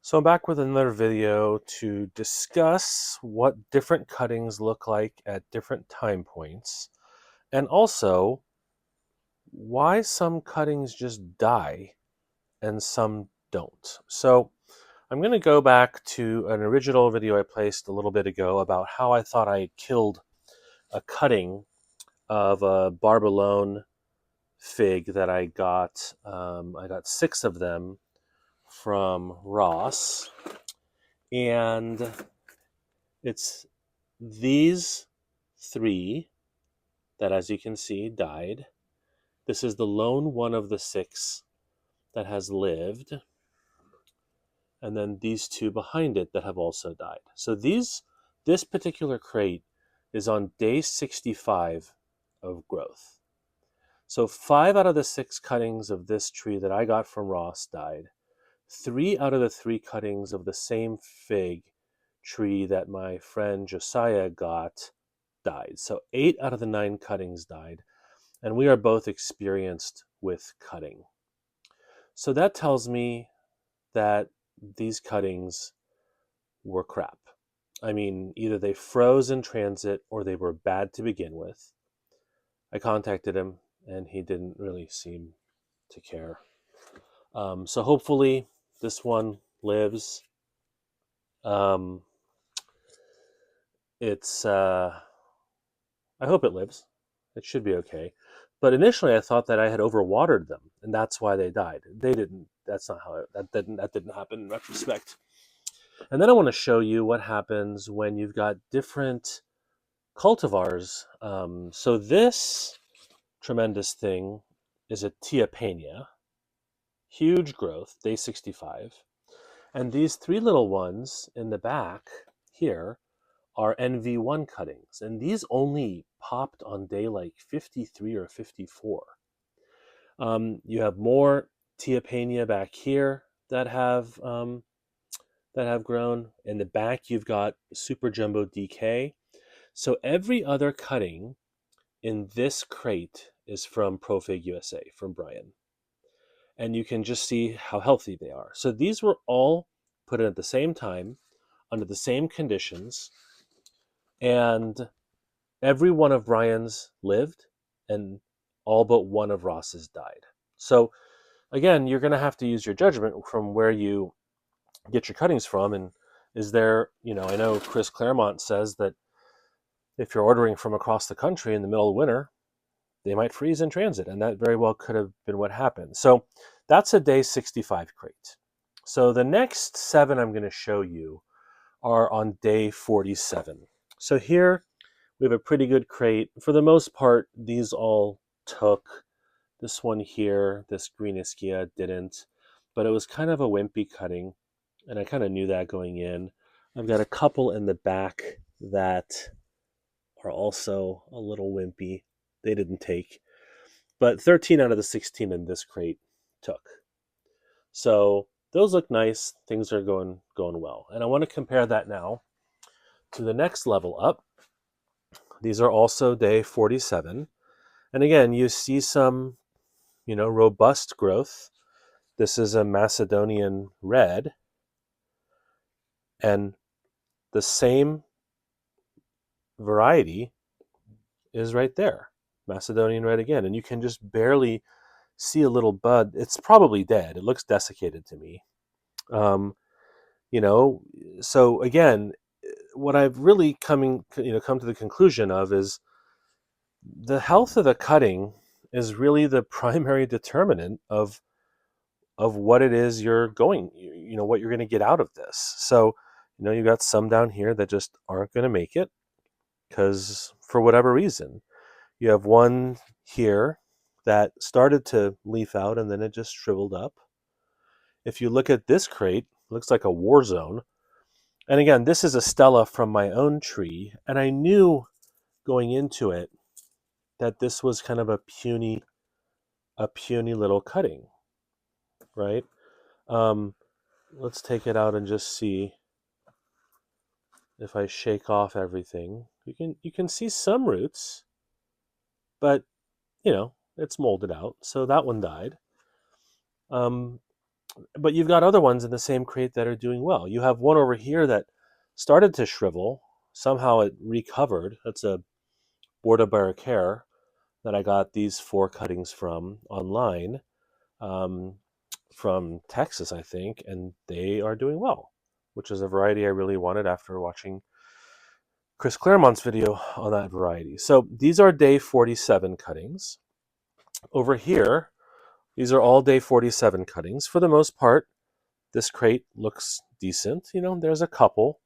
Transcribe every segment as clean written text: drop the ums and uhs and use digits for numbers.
So I'm back with another video to discuss what different cuttings look like at different time points, and also why some cuttings just die and some don't. So I'm going to go back to an original video I placed a little bit ago about how I thought I killed a cutting of a barbalone fig that I got. I got 6 of them from Ross, and it's these 3 that, as you can see, died. This is the lone one of the 6 that has lived, and then these 2 behind it that have also died. So this particular crate is on day 65 of growth. So 5 out of the 6 cuttings of this tree that I got from Ross died. 3 out of the 3 cuttings of the same fig tree that my friend Josiah got died. So 8 out of the 9 cuttings died, and we are both experienced with cutting. So that tells me that these cuttings were crap. I mean, either they froze in transit or they were bad to begin with. I contacted him, and he didn't really seem to care. So hopefully this one lives. Um, it's I hope it lives. It should be okay. But initially, I thought that I had overwatered them, and that's why they died. They didn't. That's not how that didn't happen in retrospect. And then I want to show you what happens when you've got different cultivars. So this tremendous thing is a Tiapania, huge growth, day 65, and these 3 little ones in the back here are NV1 cuttings, and these only popped on day like 53 or 54. You have more Tiapania back here that have grown. In the back, you've got Super Jumbo DK. So every other cutting in this crate is from Profig USA, from Brian. And you can just see how healthy they are. So these were all put in at the same time, under the same conditions, and every one of Brian's lived, and all but one of Ross's died. So again, you're going to have to use your judgment from where you get your cuttings from. And is there, I know Chris Claremont says that if you're ordering from across the country in the middle of winter, they might freeze in transit, and that very well could have been what happened. So that's a day 65 crate. So the next 7 I'm going to show you are on day 47. So here we have a pretty good crate. For the most part, these all took. This one here, this green Ischia, didn't, but it was kind of a wimpy cutting, and I kind of knew that going in. I've got a couple in the back that are also a little wimpy. They didn't take, but 13 out of the 16 in this crate took. So those look nice. Things are going well, and I want to compare that now to the next level up. These are also day 47, and again, you see some, robust growth. This is a Macedonian red, and the same variety is right there, Macedonian red again, and you can just barely see a little bud. It's probably dead. It looks desiccated to me. Um, so again, what I've really come to the conclusion of is the health of the cutting is really the primary determinant of what it is you're going, what you're going to get out of this. So, you've got some down here that just aren't going to make it because for whatever reason. You have one here that started to leaf out and then it just shriveled up. If you look at this crate, it looks like a war zone. And again, this is a Stella from my own tree, and I knew going into it that this was kind of a puny little cutting, right? Let's take it out and just see if I shake off everything. You can see some roots, but it's molded out. So that one died. But you've got other ones in the same crate that are doing well. You have one over here that started to shrivel. Somehow it recovered. That's a Borda Barricaire that I got these 4 cuttings from online, um, from Texas, I think, and they are doing well, which is a variety I really wanted after watching Chris Claremont's video on that variety. So these are day 47 cuttings. Over here, these are all day 47 cuttings. For the most part, this crate looks decent. There's a couple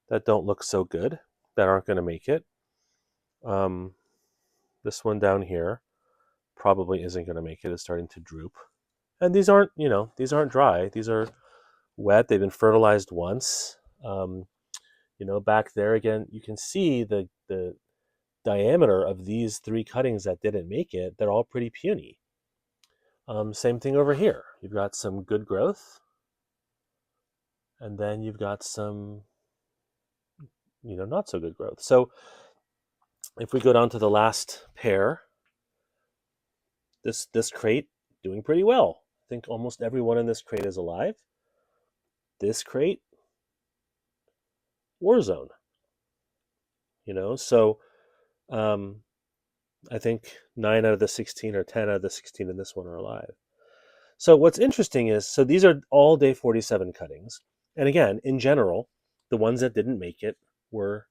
that don't look so good, that aren't going to make it. Um, this one down here probably isn't going to make it. It's starting to droop. And these aren't dry. These are wet. They've been fertilized once. Back there again, you can see the diameter of these 3 cuttings that didn't make it. They're all pretty puny. Same thing over here. You've got some good growth, and then you've got some, not so good growth. So if we go down to the last pair, this crate doing pretty well. I think almost everyone in this crate is alive. This crate, war zone. So I think 9 out of the 16 or 10 out of the 16 in this one are alive. So what's interesting is, so these are all day 47 cuttings. And again, in general, the ones that didn't make it were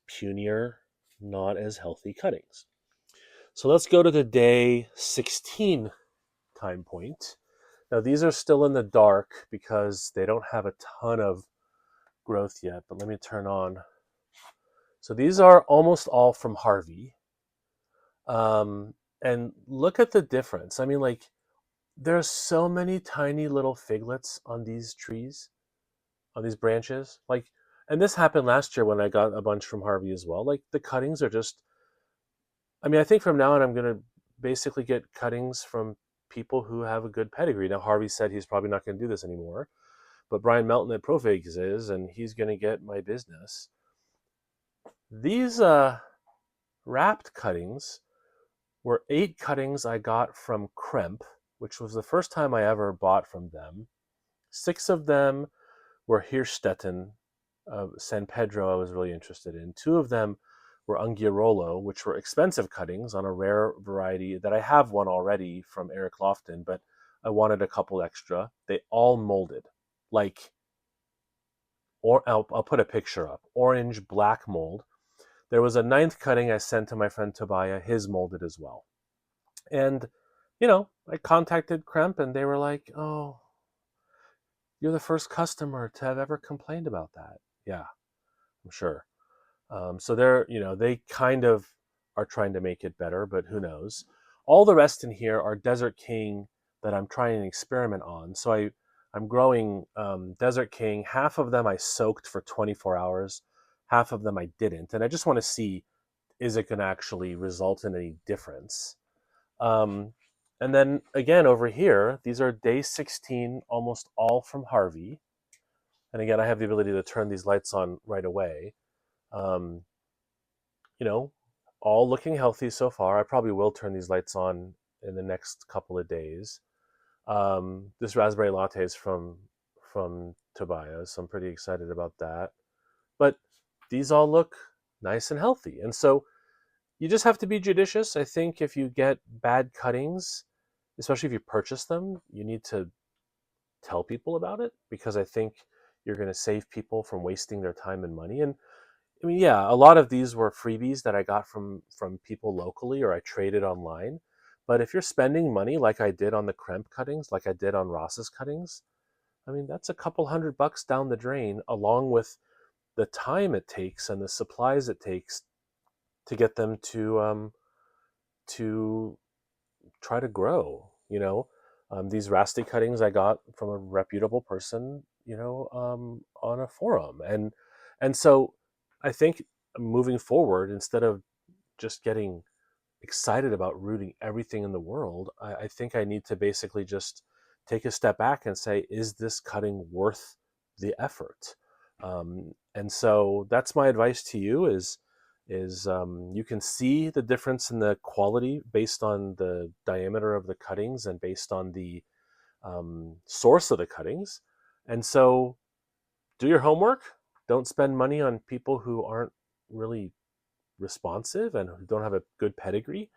punier, not as healthy cuttings. So let's go to the day 16 time point. Now these are still in the dark because they don't have a ton of growth yet, but let me turn on. So these are almost all from Harvey. And look at the difference. I mean, like, there's so many tiny little figlets on these trees, on these branches. Like, and this happened last year when I got a bunch from Harvey as well. Like, the cuttings are just, I mean, I think from now on I'm going to basically get cuttings from people who have a good pedigree. Now, Harvey said he's probably not going to do this anymore, but Brian Melton at Profigs is, and he's going to get my business. These wrapped cuttings were 8 cuttings I got from Kremp, which was the first time I ever bought from them. 6 of them were Hirschstetten, San Pedro I was really interested in. 2 of them were Anghiarolo, which were expensive cuttings on a rare variety that I have one already from Eric Lofton, but I wanted a couple extra. They all molded. Like, or I'll put a picture up. Orange, black mold. There was a 9th cutting I sent to my friend Tobiah. His molded as well. And, I contacted Kremp and they were like, oh, you're the first customer to have ever complained about that. Yeah, I'm sure. So they kind of are trying to make it better, but who knows? All the rest in here are Desert King that I'm trying an experiment on. So I'm growing Desert King. Half of them I soaked for 24 hours. Half of them I didn't. And I just want to see, is it going to actually result in any difference? And then again, over here, these are day 16, almost all from Harvey. And again, I have the ability to turn these lights on right away. Um, you know, all looking healthy so far. I probably will turn these lights on in the next couple of days. This raspberry latte is from Tobias, so I'm pretty excited about that. But these all look nice and healthy, and so you just have to be judicious. I think if you get bad cuttings, especially if you purchase them, you need to tell people about it, because I think you're going to save people from wasting their time and money. And I mean, yeah, a lot of these were freebies that I got from people locally, or I traded online. But if you're spending money like I did on the Kremp cuttings, like I did on Ross's cuttings, I mean, that's a couple $100 down the drain, along with the time it takes and the supplies it takes to get them to try to grow. These Rasti cuttings I got from a reputable person, on a forum, and so I think moving forward, instead of just getting excited about rooting everything in the world, I think I need to basically just take a step back and say, is this cutting worth the effort? And so that's my advice to you: is you can see the difference in the quality based on the diameter of the cuttings and based on the source of the cuttings. And so do your homework. Don't spend money on people who aren't really responsive and who don't have a good pedigree.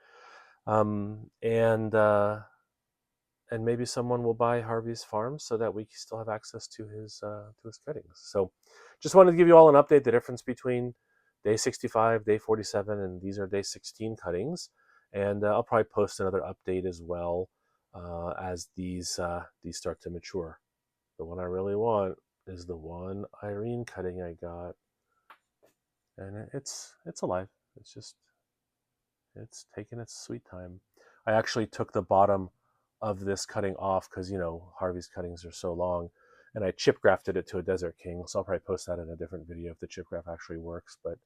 Um, and uh, and maybe someone will buy Harvey's farm so that we still have access to his cuttings. So, just wanted to give you all an update: the difference between day 65, day 47, and these are day 16 cuttings. And I'll probably post another update as well as these start to mature. The one I really want is the one Irene cutting I got, and it's alive. It's just it's taking its sweet time. I actually took the bottom of this cutting off because Harvey's cuttings are so long, and I chip grafted it to a Desert King. So I'll probably post that in a different video if the chip graft actually works. But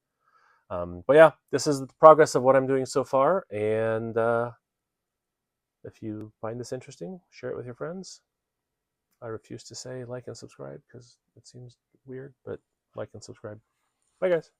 yeah, this is the progress of what I'm doing so far, and if you find this interesting, share it with your friends. I refuse to say like and subscribe because it seems weird, but like and subscribe. Bye, guys.